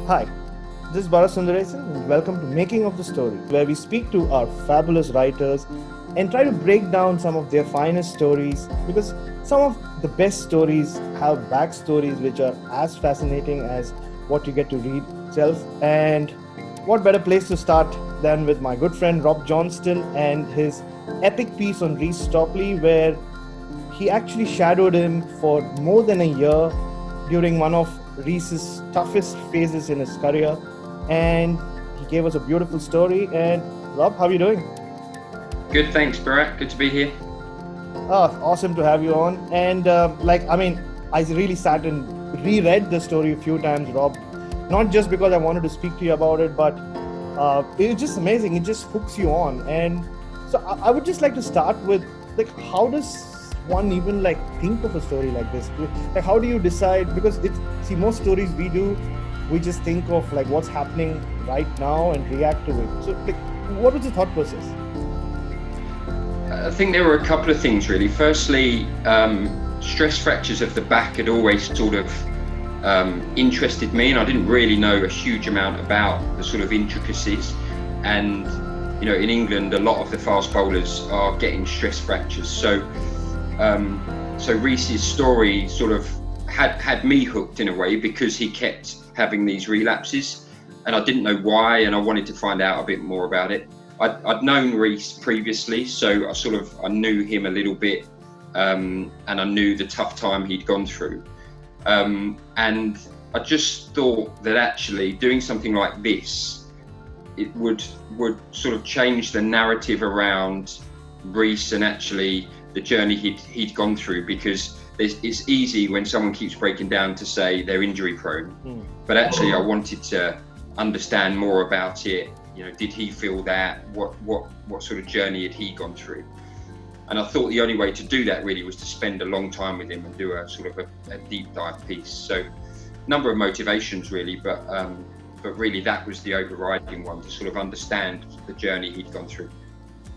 Hi, this is Balasundaresan and welcome to Making of the Story, where we speak to our fabulous writers and try to break down some of their finest stories, because some of the best stories have backstories which are as fascinating as what you get to read itself. And what better place to start than with my good friend Rob Johnston and his epic piece on Reece Topley, where he actually shadowed him for more than a year during one of Reece's toughest phases in his career, and he gave us a beautiful story. And Rob, how are you doing? Good, thanks, Bharat. Good to be here. Awesome to have you on. And I really sat and reread the story a few times, Rob. Not just because I wanted to speak to you about it, but it's just amazing. It just hooks you on. And so I would just like to start with, how does one even think of a story like this? How do you decide? Because most stories we do, we just think of what's happening right now and react to it. So what was the thought process? I think there were a couple of things really. Firstly, stress fractures of the back had always sort of interested me, and I didn't really know a huge amount about the sort of intricacies. And in England, a lot of the fast bowlers are getting stress fractures. So Reece's story sort of had me hooked in a way, because he kept having these relapses and I didn't know why, and I wanted to find out a bit more about it. I'd known Reece previously, so I knew him a little bit, and I knew the tough time he'd gone through. And I just thought that actually doing something like this, it would sort of change the narrative around Reece and actually the journey he'd gone through, because it's easy when someone keeps breaking down to say they're injury prone, but actually I wanted to understand more about it. Did he feel that? What sort of journey had he gone through? And I thought the only way to do that really was to spend a long time with him and do a sort of a deep dive piece. So number of motivations really, but really that was the overriding one, to sort of understand the journey he'd gone through.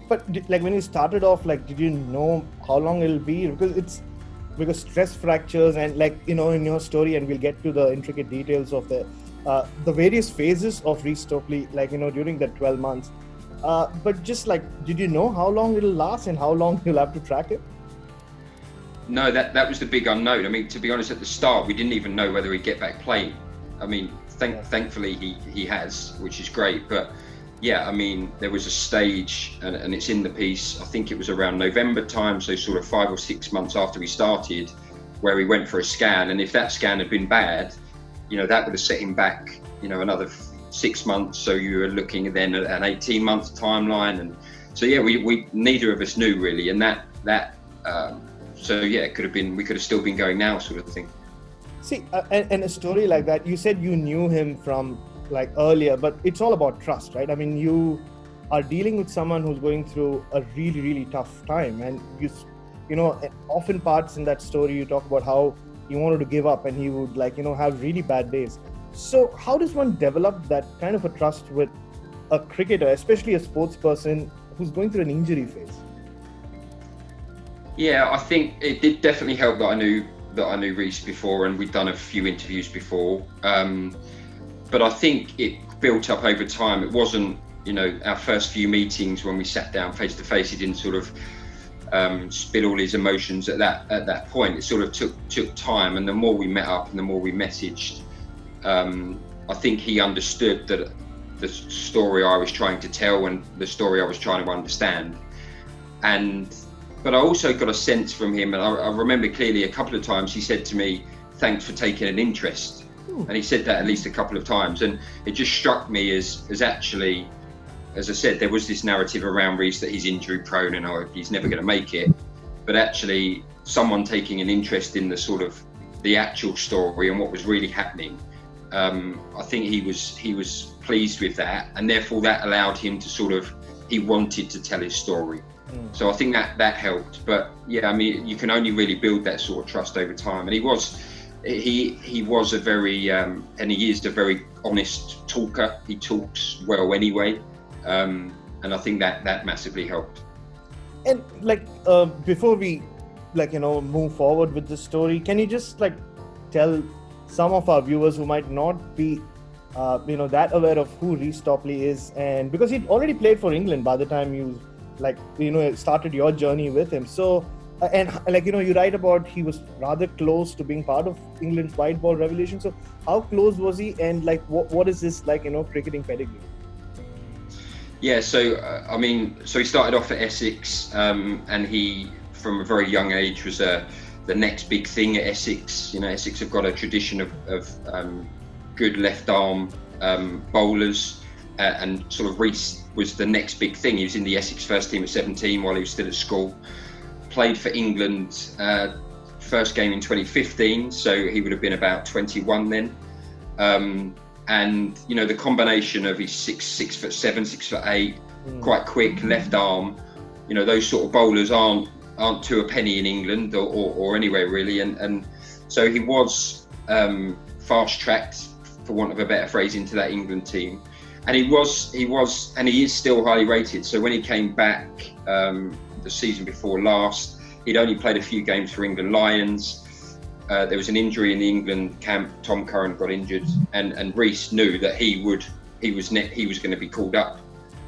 But when you started off, did you know how long it'll be? Because stress fractures and in your story, and we'll get to the intricate details of the various phases of Reece Topley, during the 12 months. But just did you know how long it'll last and how long you'll have to track it? No, that was the big unknown. I mean, to be honest, at the start, we didn't even know whether he'd get back playing. I mean, thankfully he has, which is great. But yeah, I mean, there was a stage, and it's in the piece, I think it was around November time, so sort of 5 or 6 months after we started, where we went for a scan. And if that scan had been bad, that would have set him back, another 6 months. So you were looking then at an 18-month timeline. And so, yeah, we neither of us knew really. And so yeah, it could have been, we could have still been going now, sort of thing. See, and a story like that, you said you knew him from earlier, but it's all about trust, right? I mean, you are dealing with someone who's going through a really, really tough time, and often parts in that story you talk about how he wanted to give up and he would have really bad days. So how does one develop that kind of a trust with a cricketer, especially a sports person who's going through an injury phase? Yeah, I think it did definitely help that I knew Reece before, and we'd done a few interviews before. But I think it built up over time. It wasn't, our first few meetings when we sat down face to face, he didn't sort of spill all his emotions at that point. It sort of took time, and the more we met up and the more we messaged, I think he understood that the story I was trying to tell and the story I was trying to understand. But I also got a sense from him, and I remember clearly a couple of times he said to me, "Thanks for taking an interest." And he said that at least a couple of times, and it just struck me as actually, as I said, there was this narrative around Reece that he's injury prone and he's never going to make it. But actually, someone taking an interest in the actual story and what was really happening, I think he was pleased with that, and therefore that allowed him to he wanted to tell his story. So I think that helped. But yeah, I mean, you can only really build that sort of trust over time, and he was a very and he is a very honest talker. He talks well anyway, and I think that massively helped. And before we move forward with the story, can you just tell some of our viewers who might not be that aware of who Reece Topley is, and because he'd already played for England by the time you started your journey with him. So you write about he was rather close to being part of England's white ball revolution. So how close was he, and what is this cricketing pedigree? Yeah, so so he started off at Essex, and he from a very young age was the next big thing at Essex. Essex have got a tradition of good left arm bowlers, and sort of Reece was the next big thing. He was in the Essex first team at 17 while he was still at school. Played for England first game in 2015, so he would have been about 21 then. And the combination of his 6'7", 6'8", quite quick left arm, those sort of bowlers aren't to a penny in England or anywhere really, and so he was fast tracked, for want of a better phrase, into that England team, and he is still highly rated. So when he came back the season before last, he'd only played a few games for England Lions. There was an injury in the England camp. Tom Curran got injured, and Reece knew that he was going to be called up.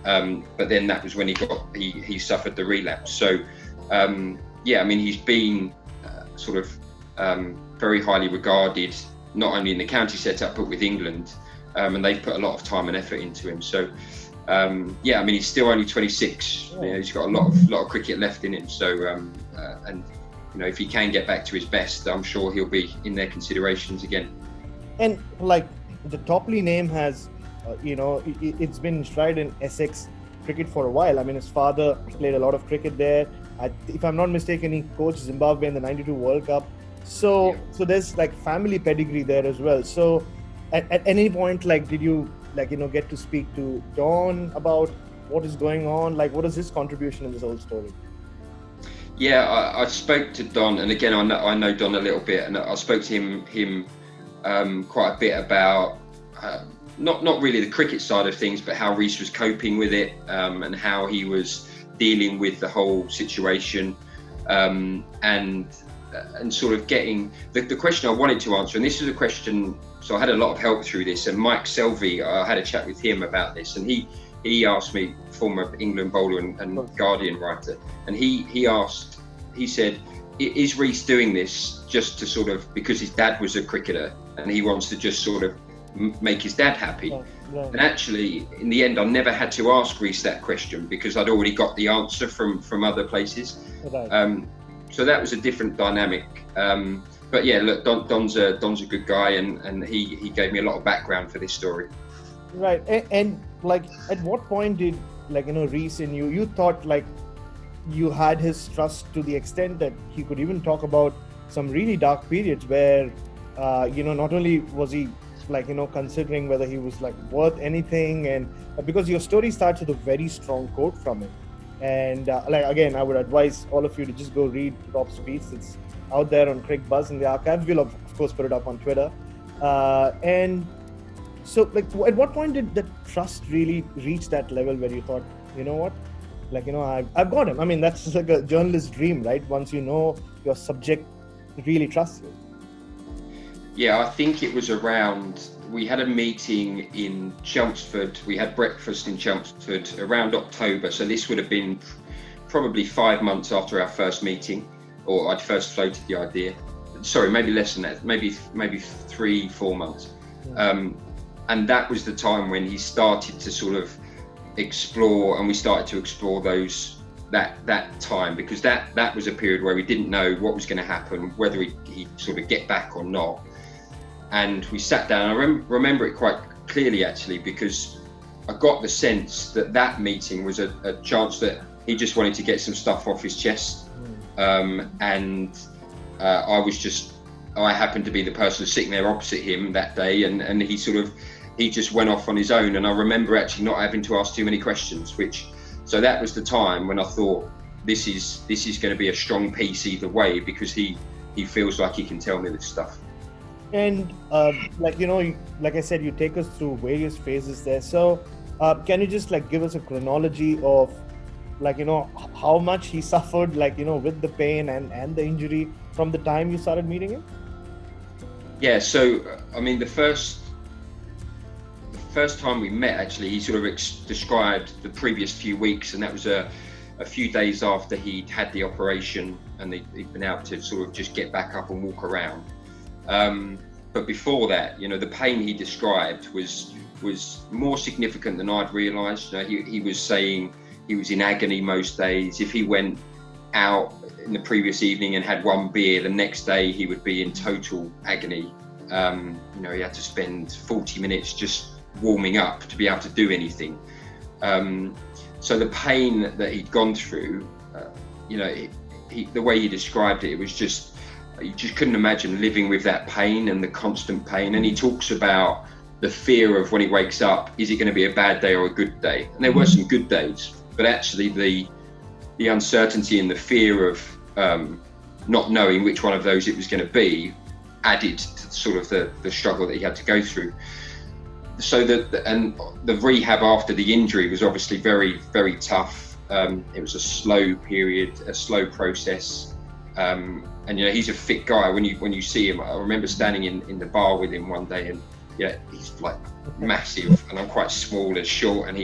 But then that was when he suffered the relapse. So he's been very highly regarded, not only in the county setup but with England, and they've put a lot of time and effort into him. So he's still only 26. He's got a lot of cricket left in him. So if he can get back to his best, I'm sure he'll be in their considerations again. And the Topley name has, it's been enshrined in Essex cricket for a while. His father played a lot of cricket there. If I'm not mistaken, he coached Zimbabwe in the '92 World Cup. So there's family pedigree there as well. So at any point, did you get to speak to Don about what is going on? What is his contribution in this whole story? Yeah, I spoke to Don, and again, I know Don a little bit, and I spoke to him quite a bit about not really the cricket side of things, but how Reece was coping with it, and how he was dealing with the whole situation, and sort of getting the question I wanted to answer. And this was a question, so I had a lot of help through this. And Mike Selvey, I had a chat with him about this, and he asked me, former England bowler and Guardian writer, and he said, is Reece doing this just to sort of, because his dad was a cricketer and he wants to just sort of make his dad happy? Yeah. And actually, in the end, I never had to ask Reece that question because I'd already got the answer from other places. Right. So that was a different dynamic. But yeah, look, Don's a good guy, and he gave me a lot of background for this story. Right. And at what point did Reece and you thought you had his trust to the extent that he could even talk about some really dark periods where not only was he considering whether he was worth anything, and because your story starts with a very strong quote from him, and again, I would advise all of you to just go read Rob's piece. It's out there on Cricbuzz in the archives. We'll of course put it up on Twitter, and so at what point did the trust really reach that level where you thought, I've got him? That's like a journalist's dream, right? Once your subject really trusts you. Yeah, I think it was we had a meeting in Chelmsford. We had breakfast in Chelmsford around October. So this would have been probably 5 months after our first meeting, or I'd first floated the idea. Sorry, maybe less than that, maybe 3-4 months. Yeah. And that was the time when he started to sort of explore, and we started to explore that time, because that was a period where we didn't know what was going to happen, whether he'd sort of get back or not. And we sat down. I remember it quite clearly, actually, because I got the sense that meeting was a chance that he just wanted to get some stuff off his chest. And I happened to be the person sitting there opposite him that day, and he just went off on his own. And I remember actually not having to ask too many questions, so that was the time when I thought, this is going to be a strong piece either way, because he feels like he can tell me this stuff. And like I said, you take us through various phases there. So can you just give us a chronology of how much he suffered with the pain and the injury from the time you started meeting him? Yeah, so the first time we met, actually, he sort of described the previous few weeks, and that was a few days after he'd had the operation and he'd been able to sort of just get back up and walk around. But before that, the pain he described was more significant than I'd realised. He was saying he was in agony most days. If he went out in the previous evening and had one beer, the next day he would be in total agony. He had to spend 40 minutes just warming up to be able to do anything. So the pain that he'd gone through, the way he described it, it was just, you just couldn't imagine living with that pain and the constant pain. And he talks about the fear of when he wakes up, is it going to be a bad day or a good day? And there were some good days, but actually the uncertainty and the fear of not knowing which one of those it was going to be added to sort of the struggle that he had to go through. So the rehab after the injury was obviously very, very tough. It was a slow period, a slow process. And he's a fit guy. When you see him, I remember standing in the bar with him one day, and he's like massive, and I'm quite small and short, and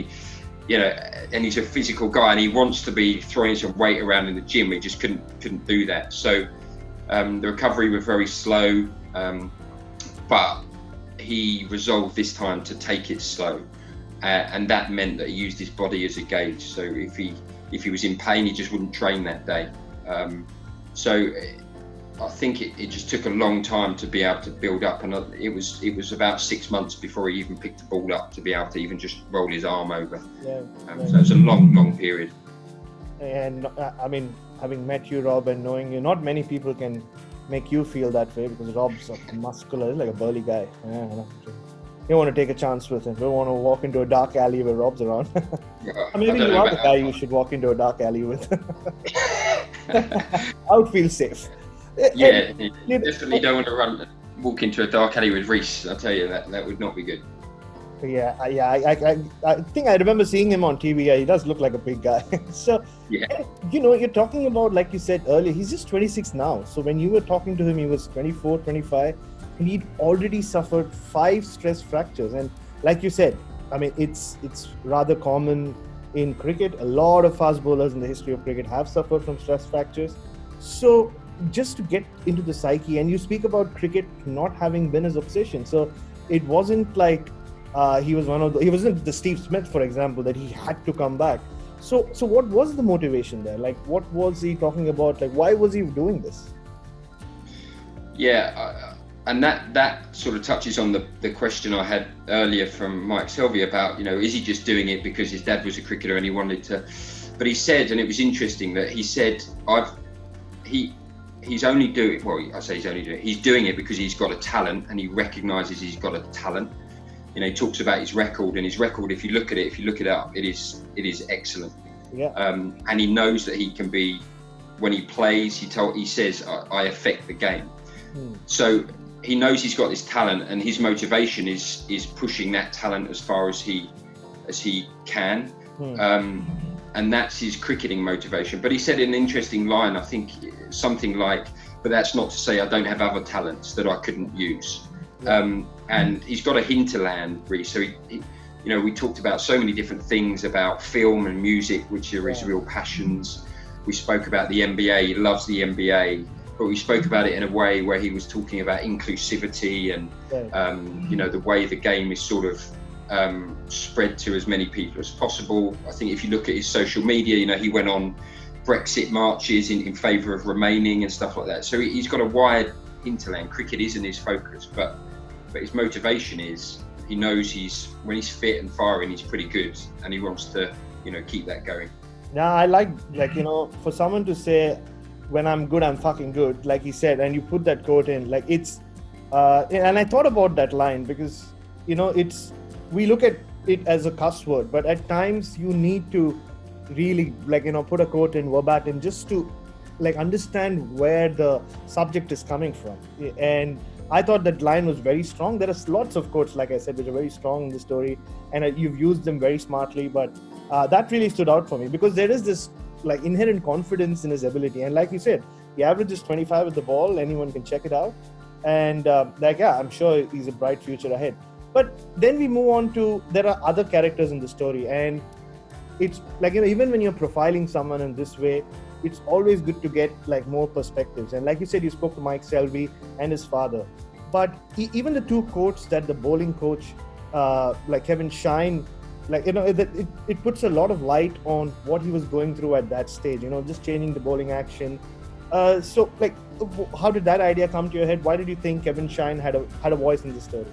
and he's a physical guy, and he wants to be throwing some weight around in the gym. He just couldn't do that. So the recovery was very slow, but he resolved this time to take it slow, and that meant that he used his body as a gauge. So if he was in pain, he just wouldn't train that day. So I think it just took a long time to be able to build up, and it was about 6 months before he even picked the ball up to be able to even just roll his arm over. So it's a long period. And I mean, having met you, Rob, and knowing you, not many people can make you feel that way, because Rob's muscular, like a burly guy. You don't want to take a chance with him. You don't want to walk into a dark alley where Rob's around. Maybe you are the guy you should walk into a dark alley with. I would feel safe. Yeah, you definitely don't want to walk into a dark alley with Reece. I'll tell you that would not be good. Yeah. I think I remember seeing him on TV. Yeah, he does look like a big guy. So, you're talking about, like you said earlier, he's just 26 now. So when you were talking to him, he was 24, 25, and he'd already suffered 5 stress fractures. And like you said, I mean, it's rather common in cricket. A lot of fast bowlers in the history of cricket have suffered from stress fractures. So just to get into the psyche, and you speak about cricket not having been his obsession. So it wasn't like he wasn't the Steve Smith, for example, that he had to come back. So what was the motivation there? Like, what was he talking about? Like, why was he doing this? Yeah, and that sort of touches on the question I had earlier from Mike Selvey about, is he just doing it because his dad was a cricketer and he wanted to? But he said, and it was interesting that he said, he's only doing, well, I say he's only doing it, he's doing it because he's got a talent, and he recognises he's got a talent. He talks about his record, and his record, if you look it up, it is excellent. Yeah. And he knows that he can be, when he plays, he says, I affect the game. So he knows he's got this talent, and his motivation is pushing that talent as far as he can. And that's his cricketing motivation. But he said an interesting line, I think something like, but that's not to say I don't have other talents that I couldn't use. And he's got a hinterland, Reece. So we talked about so many different things about film and music, which are his real passions. We spoke about the NBA. He loves the NBA, but we spoke about it in a way where he was talking about inclusivity and the way the game is sort of spread to as many people as possible. I think if you look at his social media, he went on Brexit marches in favour of remaining and stuff like that. So he's got a wide hinterland. Cricket isn't his focus, but his motivation is, he knows when he's fit and firing, he's pretty good, and he wants to keep that going. Now I like for someone to say, when I'm good, I'm fucking good, like he said, and you put that quote in, like it's and I thought about that line, because we look at it as a cuss word, but at times you need to really put a quote in verbatim just to understand where the subject is coming from. And I thought that line was very strong. There are lots of quotes, like I said, which are very strong in the story, and you've used them very smartly, but that really stood out for me, because there is this inherent confidence in his ability. And like you said, he averages 25 with the ball. Anyone can check it out. And I'm sure he's a bright future ahead. But then we move on to, there are other characters in the story, and it's like, even when you're profiling someone in this way, it's always good to get like more perspectives. And like you said, you spoke to Mike Selby and his father, but even the two quotes that the bowling coach, like Kevin Shine, like, it puts a lot of light on what he was going through at that stage, just changing the bowling action. So like, how did that idea come to your head? Why did you think Kevin Shine had a voice in the story?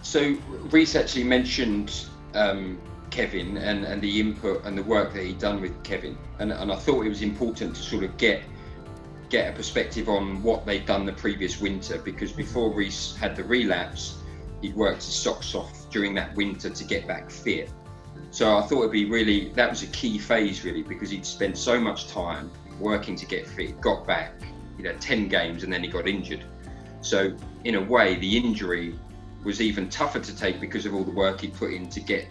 So Reece actually mentioned Kevin and the input and the work that he'd done with Kevin, and I thought it was important to sort of get a perspective on what they'd done the previous winter, because before Reece had the relapse, he'd worked his socks off during that winter to get back fit. So I thought that was a key phase really, because he'd spent so much time working to get fit, got back, 10 games, and then he got injured. So in a way, the injury was even tougher to take because of all the work he put in to get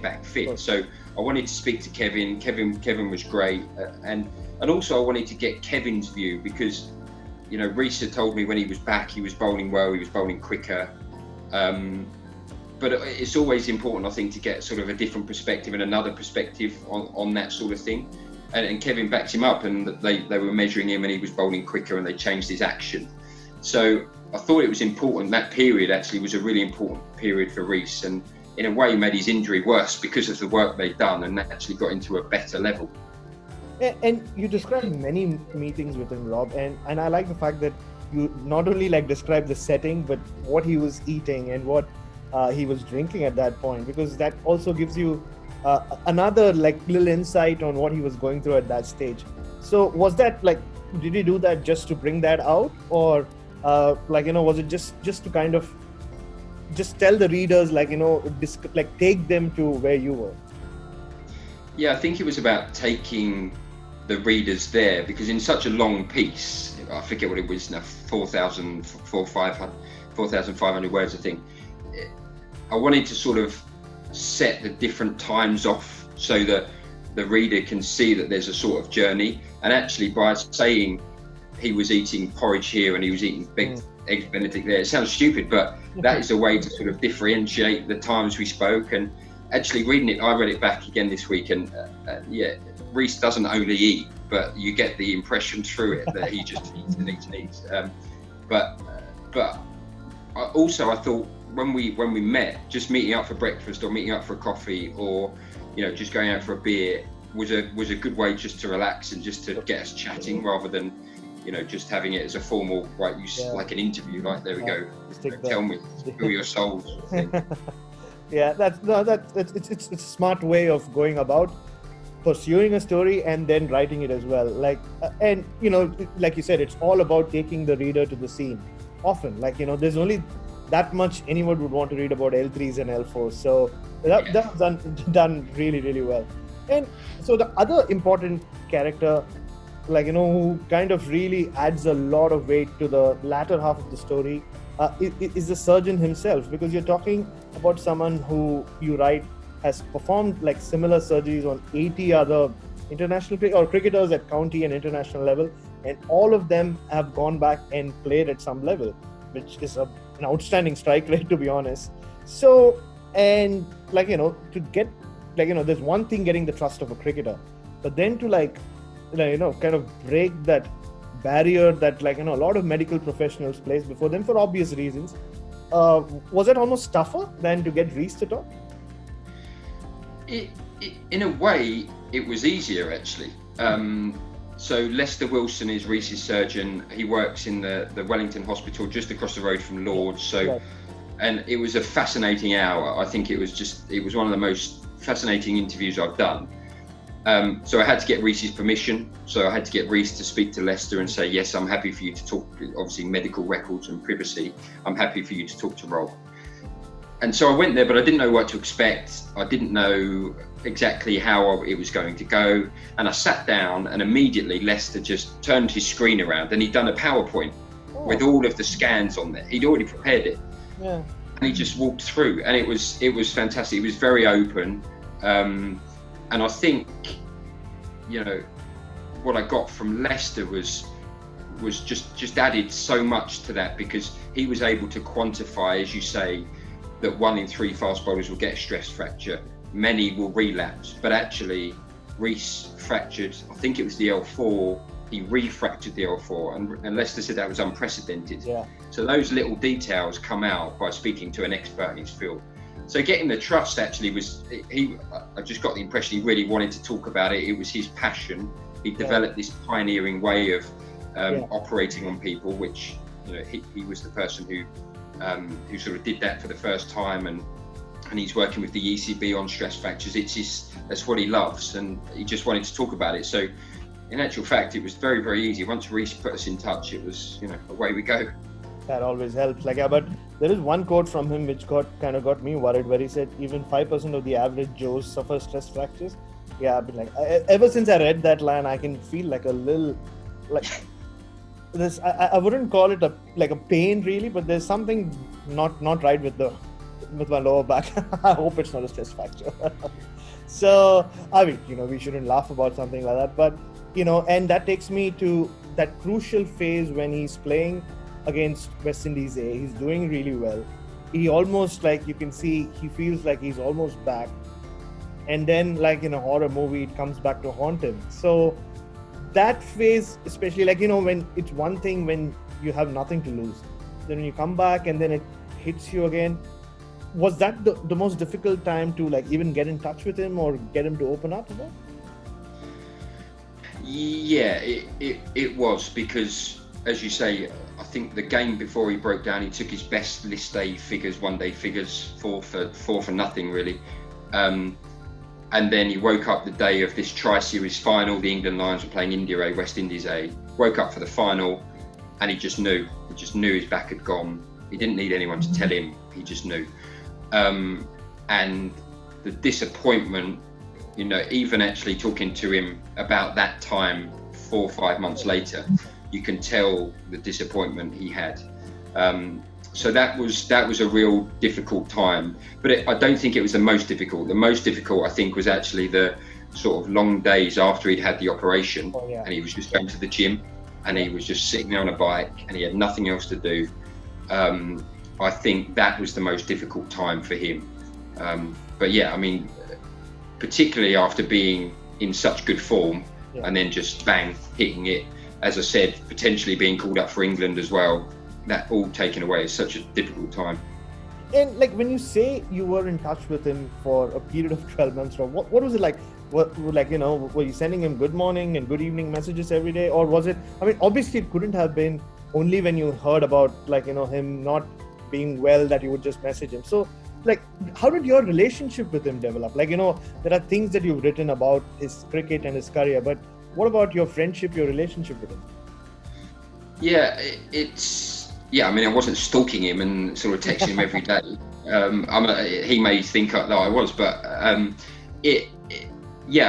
back fit. So I wanted to speak to Kevin. Kevin was great, and also I wanted to get Kevin's view, because Reece had told me when he was back he was bowling well, he was bowling quicker, but it's always important, I think, to get sort of a different perspective and another perspective on that sort of thing, and Kevin backed him up, and they were measuring him and he was bowling quicker and they changed his action. So I thought it was important. That period actually was a really important period for Reece, and in a way made his injury worse because of the work they'd done, and actually got into a better level. And you described many meetings with him, Rob, and I like the fact that you not only like describe the setting, but what he was eating and what he was drinking at that point, because that also gives you another like little insight on what he was going through at that stage. So was that like, did you do that just to bring that out, or was it just to kind of just tell the readers, like take them to where you were? Yeah, I think it was about taking the readers there, because in such a long piece, I forget what it was now, 4,500 words, I think. I wanted to sort of set the different times off so that the reader can see that there's a sort of journey. And actually, by saying he was eating porridge here and he was eating eggs Benedict there, it sounds stupid, but that is a way to sort of differentiate the times we spoke. And actually reading it, I read it back again this week, and Reece doesn't only eat, but you get the impression through it that he just eats and eats and eats. But I thought when we met, just meeting up for breakfast or meeting up for a coffee, or just going out for a beer was a good way just to relax and just to get us chatting, rather than just having it as a formal, right, like an interview, like, there we go, tell me, spill your souls. Yeah, it's a smart way of going about pursuing a story and then writing it as well. Like, and like you said, it's all about taking the reader to the scene. Often, like, there's only that much anyone would want to read about L3s and L4s. So that was done really, really well. And so the other important character, like, who kind of really adds a lot of weight to the latter half of the story, is the surgeon himself, because you're talking about someone who you write has performed like similar surgeries on 80 other international cricketers at county and international level, and all of them have gone back and played at some level, which is an outstanding strike rate, to be honest. So, and like, to get, like, there's one thing getting the trust of a cricketer, but then to kind of break that barrier that, like, a lot of medical professionals place before them for obvious reasons. Was it almost tougher than to get Reece to talk? In a way, it was easier, actually. So Lester Wilson is Reece's surgeon. He works in the Wellington Hospital just across the road from Lord's. So, right. And it was a fascinating hour. I think it was one of the most fascinating interviews I've done. So I had to get Reece's permission. So I had to get Reece to speak to Lester and say, yes, I'm happy for you to talk, obviously medical records and privacy. I'm happy for you to talk to Rob. And so I went there, but I didn't know what to expect. I didn't know exactly how it was going to go. And I sat down, and immediately Lester just turned his screen around, and he'd done a PowerPoint with all of the scans on there. He'd already prepared it. Yeah. And he just walked through, and it was fantastic. It was very open. And I think, what I got from Lester was was just added so much to that, because he was able to quantify, as you say, that 1 in 3 fast bowlers will get a stress fracture. Many will relapse, but actually Reece fractured, I think it was the L4, he refractured the L4, and Lester said that was unprecedented. Yeah. So those little details come out by speaking to an expert in his field. So getting the trust actually was, I just got the impression he really wanted to talk about it. It was his passion. He developed this pioneering way of operating on people, which, you know, he was the person who sort of did that for the first time, and he's working with the ECB on stress fractures. That's what he loves, and he just wanted to talk about it. So in actual fact, it was very, very easy. Once Reece put us in touch, it was, you know, away we go. That always helps. But there is one quote from him which got me worried, where he said even 5% of the average Joes suffer stress fractures. Yeah, I've been ever since I read that line, I can feel like a little, like this. I wouldn't call it a pain really, but there's something not right with my lower back. I hope it's not a stress fracture. So I mean, you know, we shouldn't laugh about something like that, but you know, and that takes me to that crucial phase when he's playing against West Indies A. He's doing really well. He almost, like you can see, he feels like he's almost back. And then, like in a horror movie, it comes back to haunt him. So that phase, especially, like, you know, when it's one thing when you have nothing to lose, then when you come back and then it hits you again, was that the most difficult time to like even get in touch with him or get him to open up about? Yeah, it was, because, as you say, I think the game before he broke down, he took his best list day figures, 1 day figures, four for nothing really. And then he woke up the day of this tri-series final. The England Lions were playing India A, West Indies A. Woke up for the final, and he just knew his back had gone. He didn't need anyone to tell him. He just knew. And the disappointment, you know, even actually talking to him about that time 4 or 5 months later, you can tell the disappointment he had. So that was a real difficult time, but I don't think it was the most difficult. The most difficult, I think, was actually the sort of long days after he'd had the operation. And he was just going to the gym, and he was just sitting there on a bike, and he had nothing else to do. I think that was the most difficult time for him. But yeah, I mean, particularly after being in such good form, and then just bang, hitting it, as I said, potentially being called up for England as well. That all taken away is such a difficult time. And like when you say you were in touch with him for a period of 12 months, what was it like? Like, you know, were you sending him good morning and good evening messages every day, or was it? I mean, obviously it couldn't have been only when you heard about, like, you know, him not being well that you would just message him. So, like, how did your relationship with him develop? Like, you know, there are things that you've written about his cricket and his career, but what about your friendship, your relationship with him? Yeah, I mean, I wasn't stalking him and sort of texting him every day. He may think that I was, but I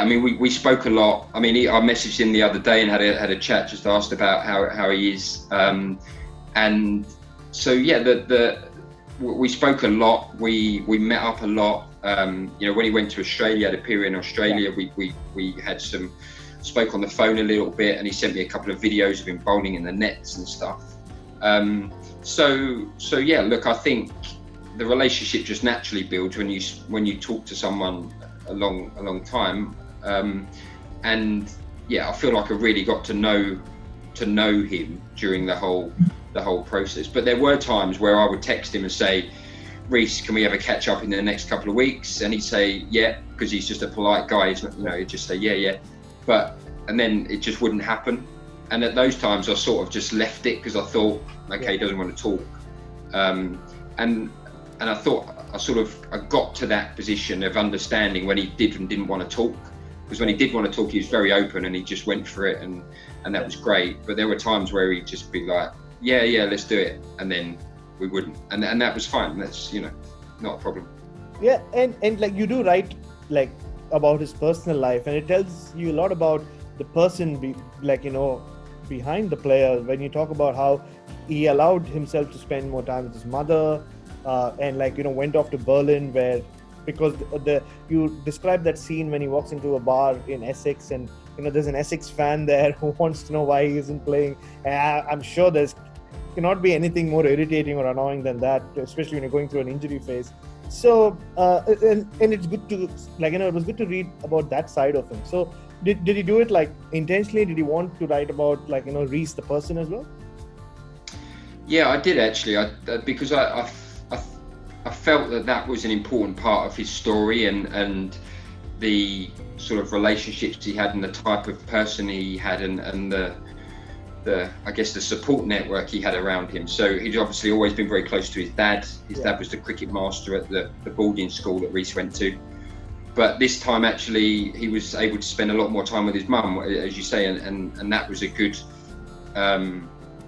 mean, we spoke a lot. I mean, I messaged him the other day and had a chat, just asked about how he is. And so, yeah, we spoke a lot. We met up a lot. You know, when he went to Australia, had a period in Australia, we had spoke on the phone a little bit, and he sent me a couple of videos of him bowling in the nets and stuff. So yeah, look, I think the relationship just naturally builds when you talk to someone a long time, and yeah, I feel like I really got to know him during the whole process. But there were times where I would text him and say, Reece, can we have a catch up in the next couple of weeks? And he'd say, yeah, because he's just a polite guy. He's not, you know, he'd just say, yeah. And then it just wouldn't happen. And at those times, I sort of just left it because I thought, okay, he doesn't want to talk. And I thought I got to that position of understanding when he did and didn't want to talk. Because when he did want to talk, he was very open and he just went for it, and that was great. But there were times where he'd just be like, yeah, let's do it, and then we wouldn't, and that was fine. That's, you know, not a problem. Yeah, and like you do write like about his personal life, and it tells you a lot about the person behind the player. When you talk about how he allowed himself to spend more time with his mother, and like, you know, went off to Berlin because you described that scene when he walks into a bar in Essex and, there's an Essex fan there who wants to know why he isn't playing. I'm sure there's cannot be anything more irritating or annoying than that, especially when you're going through an injury phase. So, and it's good to, it was good to read about that side of him. So, did he do it like intentionally? Did he want to write about Reece the person as well? Yeah, I did actually. Because I felt that was an important part of his story and the sort of relationships he had and the type of person he had and the I guess the support network he had around him. So he'd obviously always been very close to his dad. His dad was the cricket master at the boarding school that Reece went to. But this time actually he was able to spend a lot more time with his mum, as you say, and that was a good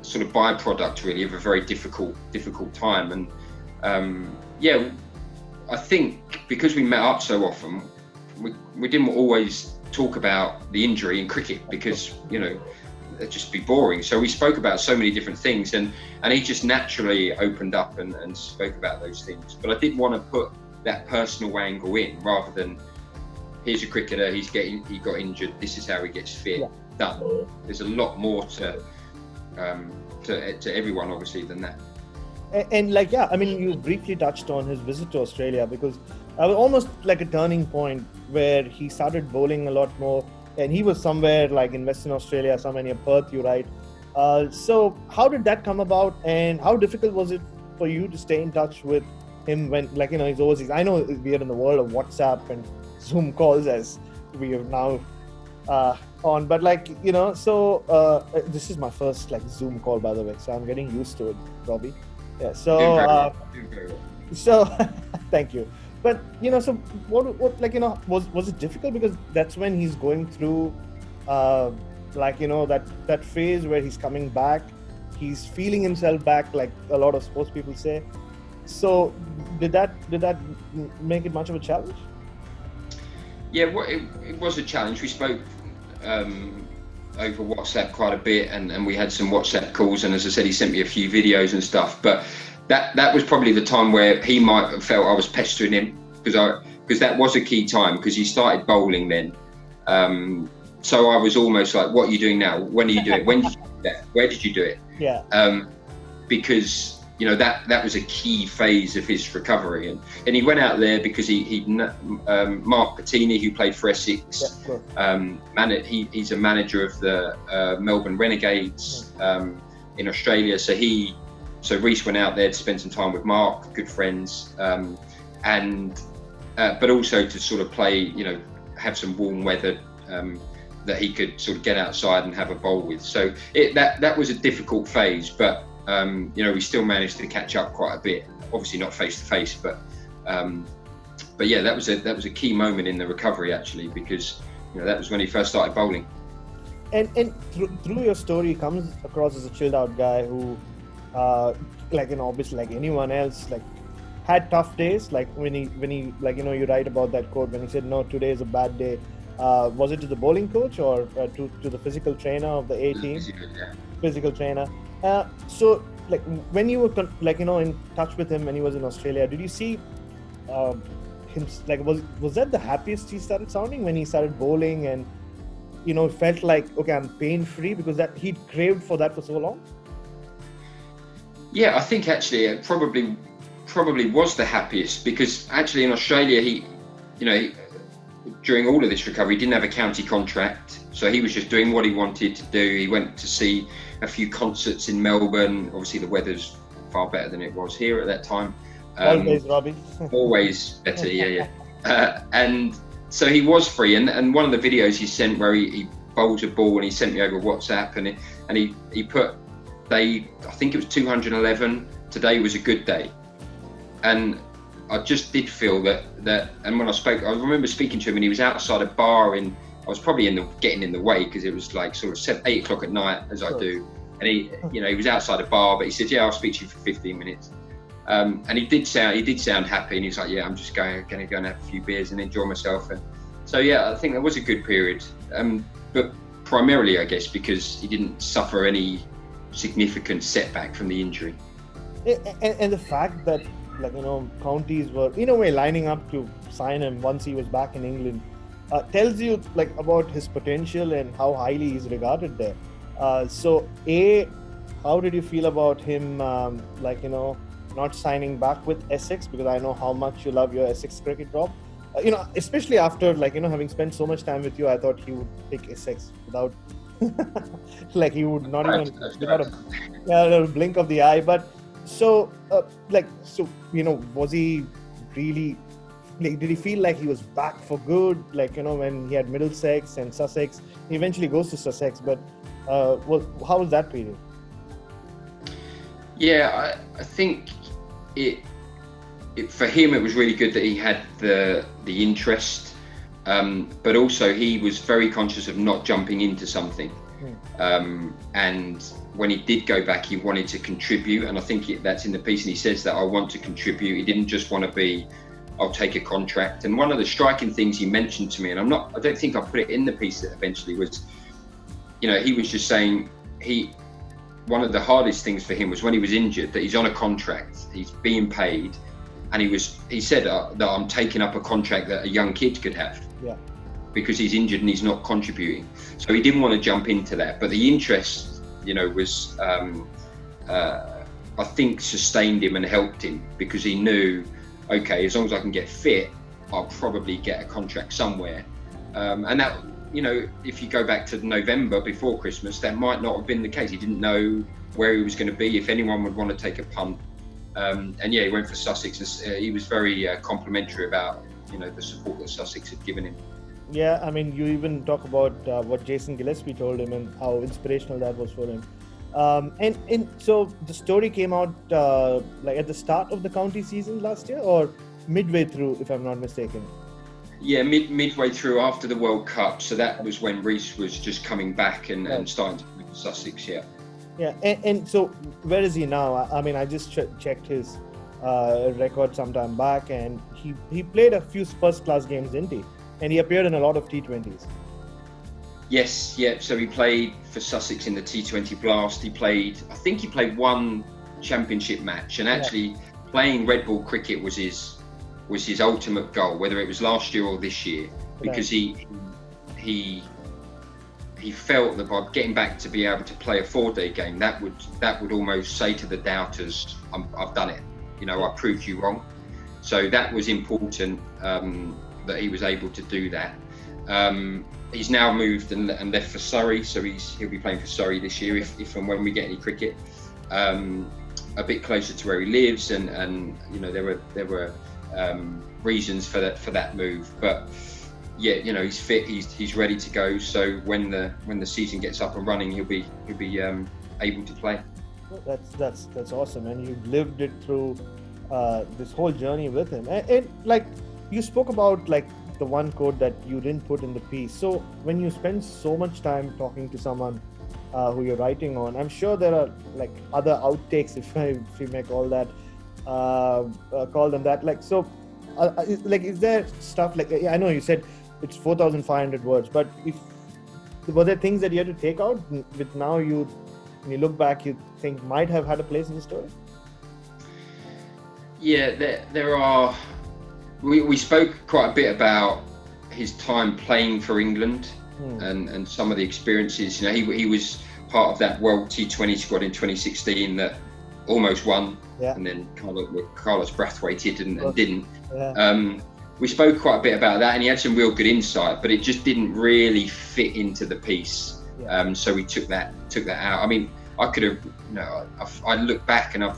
sort of byproduct really of a very difficult time. And I think because we met up so often, we didn't always talk about the injury in cricket because it'd just be boring. So we spoke about so many different things, and he just naturally opened up and spoke about those things. But I did want to put that personal angle in rather than here's a cricketer, he got injured, this is how he gets fit. Done. There's a lot more to everyone obviously than that. And you briefly touched on his visit to Australia, because it was almost like a turning point where he started bowling a lot more. And he was somewhere like in Western Australia, somewhere near Perth, you right? So how did that come about, and how difficult was it for you to stay in touch with him when, he's overseas? I know we are in the world of WhatsApp and Zoom calls as we are now on, but this is my first Zoom call, by the way, so I'm getting used to it, Robbie. Yeah. So thank you. But so what was it difficult, because that's when he's going through that phase where he's coming back, he's feeling himself back, like a lot of sports people say. So did that make it much of a challenge? Yeah, it was a challenge. We spoke over WhatsApp quite a bit, and we had some WhatsApp calls, and as I said, he sent me a few videos and stuff. But that was probably the time where he might have felt I was pestering him, because that was a key time, because he started bowling then. So I was almost like, what are you doing now? When are you doing it? When did you do that? Where did you do it? Yeah. Because that was a key phase of his recovery, and he went out there because Mark Patini, who played for Essex, he's a manager of the Melbourne Renegades in Australia. So Reece went out there to spend some time with Mark, good friends, but also to sort of play, have some warm weather that he could sort of get outside and have a bowl with. So that was a difficult phase, but we still managed to catch up quite a bit. Obviously not face to face, but yeah, that was a key moment in the recovery actually, because that was when he first started bowling. And through your story, comes across as a chilled out guy who, obviously like anyone else, had tough days. Like when he you write about that quote when he said, "No, today is a bad day." Was it to the bowling coach or to the physical trainer of the A team? Physical trainer. So when you were in touch with him when he was in Australia, did you see him was that the happiest he started sounding when he started bowling, and felt like, okay, I'm pain free, because that he'd craved for that for so long? Yeah, I think actually it probably was the happiest, because actually in Australia he during all of this recovery, he didn't have a county contract, so he was just doing what he wanted to do. He went to see a few concerts in Melbourne. Obviously the weather's far better than it was here at that time. Always, Robbie. Always better, yeah. And so he was free, and one of the videos he sent where he bowls a ball, and he sent me over WhatsApp, and he put, I think it was 211, today was a good day. And I just did feel that, and when I remember speaking to him, and he was outside a bar I was probably getting in the way, because it was like sort of 8 o'clock at night, as I do. And he was outside a bar, but he said, "Yeah, I'll speak to you for 15 minutes." And he did sound happy, and he was like, "Yeah, I'm just going to go and have a few beers and enjoy myself." And so, yeah, I think that was a good period. But primarily, I guess, because he didn't suffer any significant setback from the injury. And the fact that counties were in a way lining up to sign him once he was back in England, tells you like about his potential and how highly he's regarded there. So A, how did you feel about him, not signing back with Essex? Because I know how much you love your Essex cricket, Rob. Especially after having spent so much time with you, I thought he would pick Essex without, he would not even without a blink of the eye. But was he really? Did he feel like he was back for good? When he had Middlesex and Sussex, he eventually goes to Sussex. But how was that period? Yeah, I think it for him it was really good that he had the interest, but also he was very conscious of not jumping into something. And when he did go back, he wanted to contribute, and I think that's in the piece. And he says that I want to contribute. He didn't just want to be, I'll take a contract. And one of the striking things he mentioned to me, and I don't think I put it in the piece that eventually was, he was just saying one of the hardest things for him was when he was injured, that he's on a contract, he's being paid, and he said that I'm taking up a contract that a young kid could have. Yeah. Because he's injured and he's not contributing. So he didn't want to jump into that. But the interest, was, I think, sustained him and helped him, because he knew, okay, as long as I can get fit, I'll probably get a contract somewhere. And that, if you go back to November before Christmas, that might not have been the case. He didn't know where he was going to be, if anyone would want to take a punt. He went for Sussex. He was very complimentary about, the support that Sussex had given him. Yeah, I mean, you even talk about what Jason Gillespie told him and how inspirational that was for him. And so the story came out at the start of the county season last year, or midway through, if I'm not mistaken. Yeah, midway through after the World Cup. So that was when Reece was just coming back and starting to play for Sussex. Yeah. Yeah, and so where is he now? I mean, I just checked his record some time back, and he played a few first-class games, didn't he? And he appeared in a lot of T20s. Yes, yeah. So he played for Sussex in the T20 Blast. I think he played one championship match, and actually playing red ball cricket was his ultimate goal, whether it was last year or this year, because he felt that by getting back to be able to play a 4-day game, that would almost say to the doubters, I've done it. I proved you wrong. So that was important, that he was able to do that. He's now moved and left for Surrey, so he'll be playing for Surrey this year if and when we get any cricket. A bit closer to where he lives, and there were reasons for that move. But yeah, he's fit, he's ready to go. So when the season gets up and running, he'll be able to play. That's awesome, and you've lived it through this whole journey with him. And you spoke about the one quote that you didn't put in the piece. So when you spend so much time talking to someone who you're writing on, I'm sure there are other outtakes, if you may call that, call them that. Is there stuff I know you said it's 4,500 words, but were there things that you had to take out? With now when you look back, you think might have had a place in the story? Yeah, there are. We spoke quite a bit about his time playing for England and some of the experiences. He was part of that World T20 squad in 2016 that almost won, and then Carlos Brathwaite and didn't. Yeah. We spoke quite a bit about that, and he had some real good insight, but it just didn't really fit into the piece. Yeah. So we took that out. I mean, I could have, I look back and I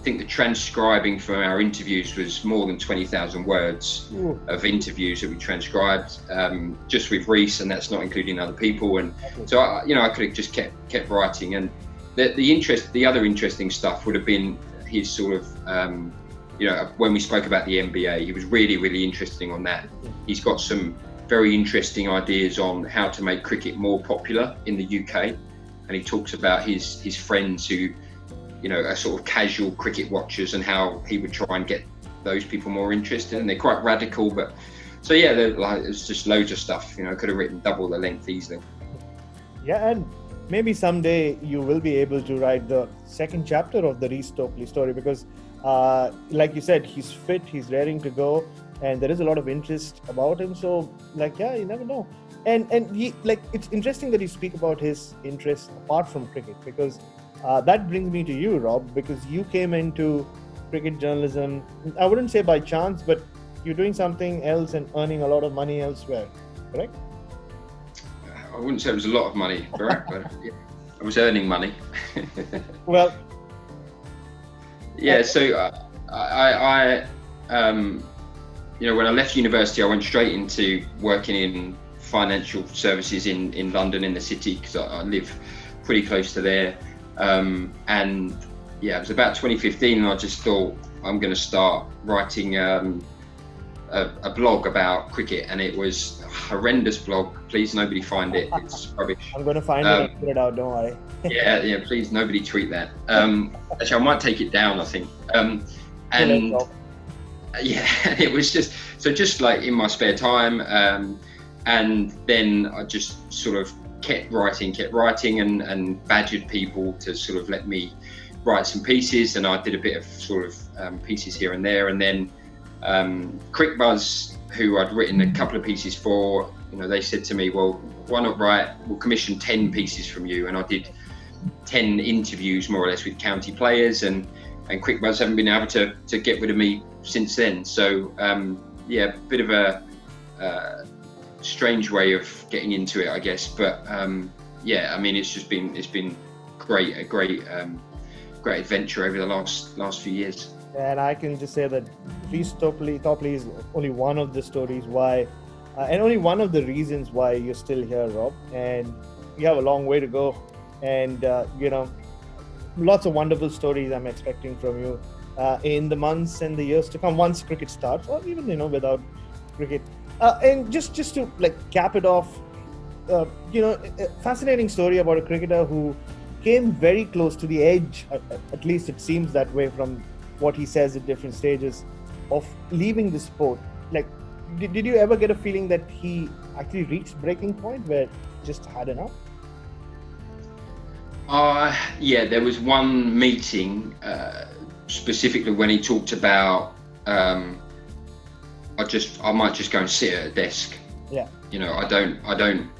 think the transcribing from our interviews was more than 20,000 words of interviews that we transcribed just with Reece, and that's not including other people. And so I could have just kept writing. And the other interesting stuff would have been his sort of when we spoke about the NBA, he was really, really interesting on that. He's got some very interesting ideas on how to make cricket more popular in the UK, and he talks about his friends who are sort of casual cricket watchers, and how he would try and get those people more interested. And they're quite radical, but so yeah, there's just loads of stuff. I could have written double the length easily. Yeah, and maybe someday you will be able to write the second chapter of the Reece Topley story, because like you said, he's fit, he's raring to go. and there is a lot of interest about him. So like, yeah, you never know. And he, like, it's interesting that you speak about his interest apart from cricket, because that brings me to you, Rob, because you came into cricket journalism, I wouldn't say by chance, but you're doing something else and earning a lot of money elsewhere, correct? I wouldn't say it was a lot of money, correct? But yeah, I was earning money. Well, yeah. So I when I left university, I went straight into working in financial services in London, in the city, because I live pretty close to there. And yeah, it was about 2015, and I just thought I'm going to start writing a blog about cricket, and it was a horrendous blog. Please, nobody find it. It's rubbish. I'm going to find it and put it out. Don't worry. yeah. Please, nobody tweet that. Actually, I might take it down, I think. And yeah, it was just like in my spare time. And then I just sort of kept writing and badgered people to sort of let me write some pieces, and I did a bit of sort of pieces here and there. And then Cricbuzz, who I'd written a couple of pieces for, they said to me, well, why not we'll commission 10 pieces from you. And I did 10 interviews more or less with county players, and Cricbuzz haven't been able to get rid of me since then. So yeah, a bit of a strange way of getting into it, I guess. But yeah, I mean, it's been great, a great adventure over the last few years. And I can just say that Reece Topley is only one of the stories why, and only one of the reasons why you're still here, Rob. And you have a long way to go. And lots of wonderful stories I'm expecting from you in the months and the years to come, once cricket starts, or even without cricket. And just to like cap it off, a fascinating story about a cricketer who came very close to the edge, at least it seems that way from what he says at different stages, of leaving the sport. Like, did you ever get a feeling that he actually reached breaking point where just had enough? Yeah, there was one meeting specifically when he talked about I might just go and sit at a desk. Yeah. I don't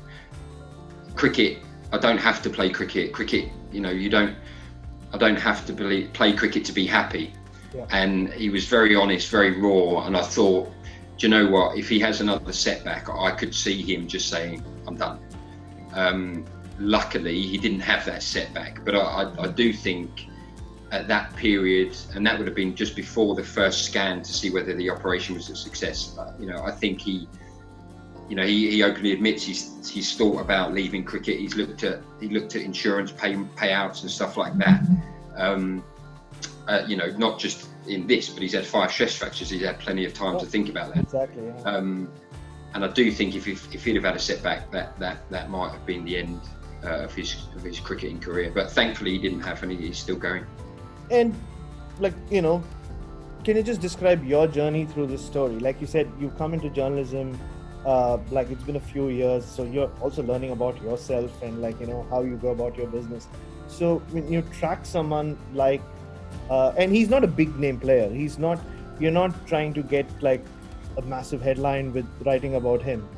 cricket. I don't have to play cricket. Cricket, I don't have to play cricket to be happy. Yeah. And he was very honest, very raw. And I thought, do you know what? If he has another setback, I could see him just saying, I'm done. Luckily, he didn't have that setback. But I do think at that period, and that would have been just before the first scan to see whether the operation was a success. I think he openly admits he's thought about leaving cricket. He looked at insurance payouts and stuff like that. Not just in this, but he's had 5 stress fractures. He's had plenty of time to think about that. Exactly. Yeah. And I do think if he'd have had a setback, that might have been the end of his cricketing career. But thankfully, he didn't have any. He's still going. And can you just describe your journey through this story? Like you said, you come into journalism. Like it's been a few years, so you're also learning about yourself and how you go about your business. So when you track someone like, and he's not a big name player. You're not trying to get like a massive headline with writing about him,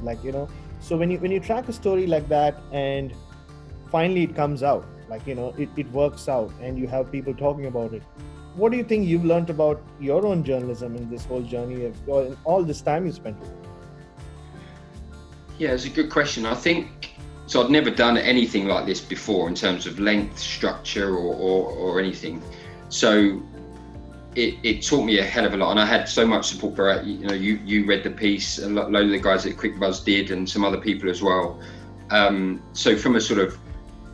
So when you track a story like that and finally it comes out, it works out and you have people talking about it. What do you think you've learned about your own journalism in this whole journey in all this time you spent with it? Yeah, it's a good question. I think so. I'd never done anything like this before in terms of length, structure, or anything. So it taught me a hell of a lot, and I had so much support for it. You read the piece, a load of the guys at Cricbuzz did, and some other people as well. So from a sort of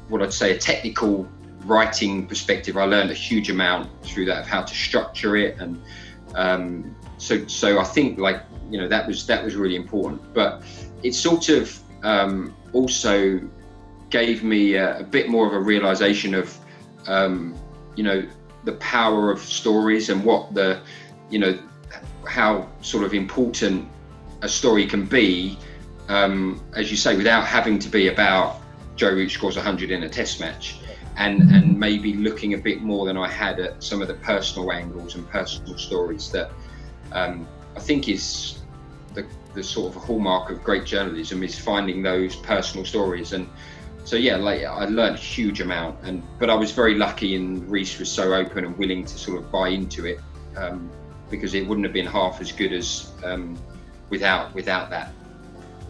what I'd say a technical writing perspective, I learned a huge amount through that of how to structure it, and so I think that was really important. But it sort of also gave me a bit more of a realization of the power of stories and what how sort of important a story can be, as you say, without having to be about Joe Root scores 100 in a test match, and maybe looking a bit more than I had at some of the personal angles and personal stories that I think is the sort of hallmark of great journalism, is finding those personal stories. And so yeah, like I learned a huge amount, but I was very lucky, and Reece was so open and willing to sort of buy into it, because it wouldn't have been half as good as without that.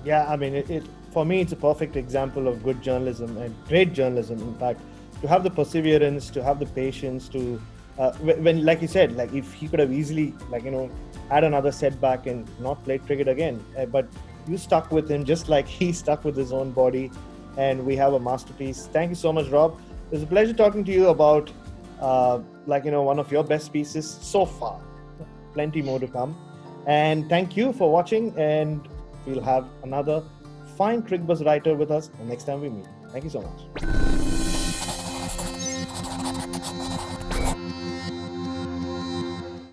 Yeah, I mean, for me, it's a perfect example of good journalism and great journalism. In fact, to have the perseverance, to have the patience, to when, like you said, like if he could have easily, like, you know, had another setback and not played cricket again, but you stuck with him just like he stuck with his own body, and we have a masterpiece. Thank you so much, Rob. It was a pleasure talking to you about, like, you know, one of your best pieces so far. Plenty more to come. And thank you for watching, and we'll have another fine Cricbuzz writer with us the next time we meet. Thank you so much.